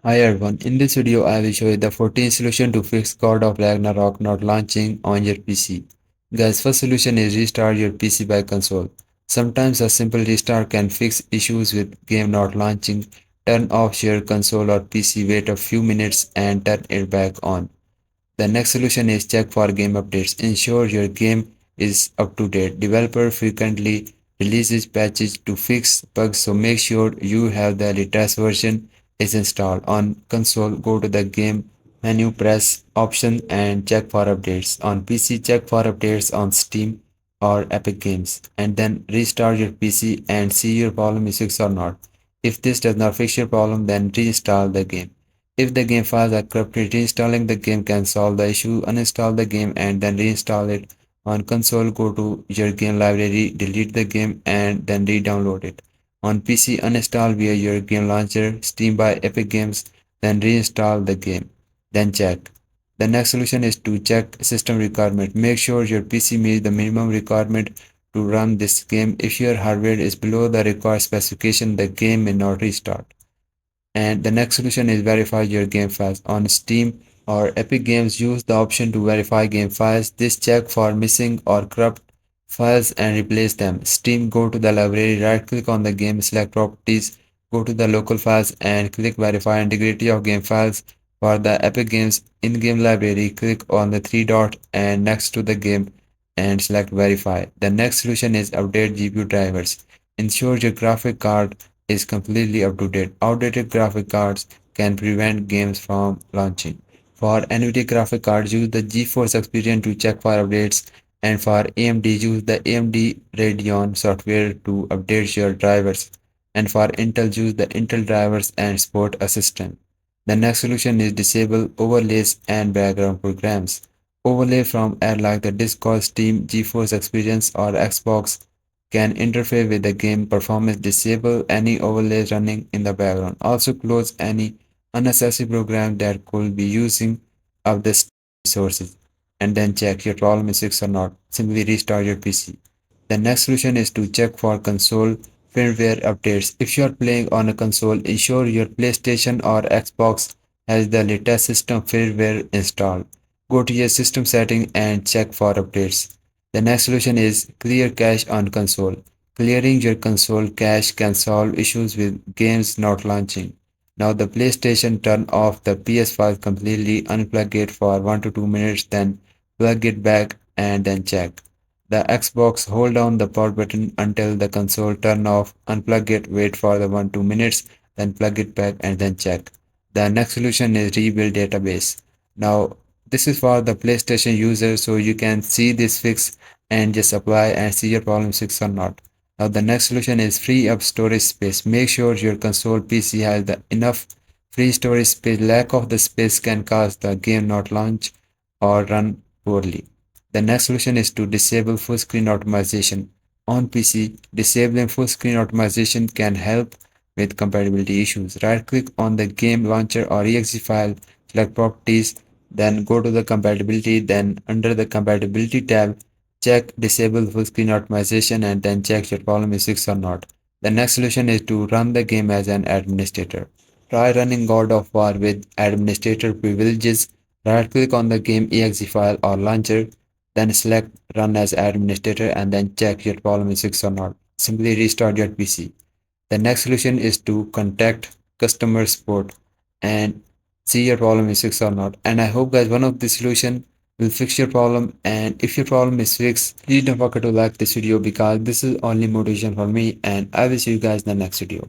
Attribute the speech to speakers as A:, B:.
A: Hi everyone, in this video I will show you the 14 solution to fix God of Ragnarok not launching on your PC. Guys, first solution is restart your PC by console. Sometimes a simple restart can fix issues with game not launching. Turn off your console or PC, wait a few minutes and turn it back on. The next solution is check for game updates. Ensure your game is up to date. Developer frequently releases patches to fix bugs, so make sure you have the latest version is installed. On console, go to the game menu, press option and check for updates. On PC, check for updates on Steam or Epic Games and then restart your PC and see your problem is fixed or not. If this does not fix your problem, then reinstall the game. If the game files are corrupted, reinstalling the game can solve the issue. Uninstall the game and then reinstall it. On console, go to your game library, delete the game and then re-download it. On PC, uninstall via your game launcher, Steam by Epic Games, then reinstall the game. Then check. The next solution is to check system requirement. Make sure your PC meets the minimum requirement to run this game. If your hardware is below the required specification, the game may not restart. And the next solution is verify your game files. On Steam or Epic Games, use the option to verify game files. This check for missing or corrupt files and replace them. Steam, go to the library, right click on the game, select properties, go to the local files and click verify integrity of game files. For the Epic Games in-game library, click on the three dot and next to the game and select verify. The next solution is update GPU drivers. Ensure your graphic card is completely up to date. Outdated graphic cards can prevent games from launching. For NVIDIA graphic cards, use the GeForce Experience to check for updates, and for AMD, use the AMD Radeon software to update your drivers. And for Intel, use the Intel drivers and Support Assistant. The next solution is disable overlays and background programs. Overlay from add like the Discord, Steam, GeForce Experience, or Xbox can interfere with the game performance. Disable any overlays running in the background. Also close any unnecessary program that could be using of the resources and then check your problem is fixed or not. Simply restart your PC. The next solution is to check for console firmware updates. If you are playing on a console, ensure your PlayStation or Xbox has the latest system firmware installed. Go to your system setting and check for updates. The next solution is clear cache on console. Clearing your console cache can solve issues with games not launching. Now the PlayStation, turn off the PS5 completely, unplug it for 1 to 2 minutes, then plug it back and then check. The Xbox, hold down the power button until the console turn off, unplug it, wait for the 1 2 minutes, then plug it back and then check. The next solution is rebuild database. Now this is for the PlayStation user, so you can see this fix and just apply and see your problem fixed or not. Now the next solution is free up storage space. Make sure your console PC has the enough free storage space. Lack of the space can cause the game not launch or run poorly. The next solution is to disable full screen optimization. On PC, disabling full screen optimization can help with compatibility issues. Right click on the game launcher or exe file, select properties, then go to the compatibility, then under the compatibility tab, check disable full screen optimization and then check your problem is fixed or not. The next solution is to run the game as an administrator. Try running God of War with administrator privileges. Right click on the game exe file or launcher, then select run as administrator and then check your problem is fixed or not. Simply restart your PC. The next solution is to contact customer support and see your problem is fixed or not. And I hope guys one of the solution will fix your problem, and if your problem is fixed, please don't forget to like this video because this is only motivation for me, and I will see you guys in the next video.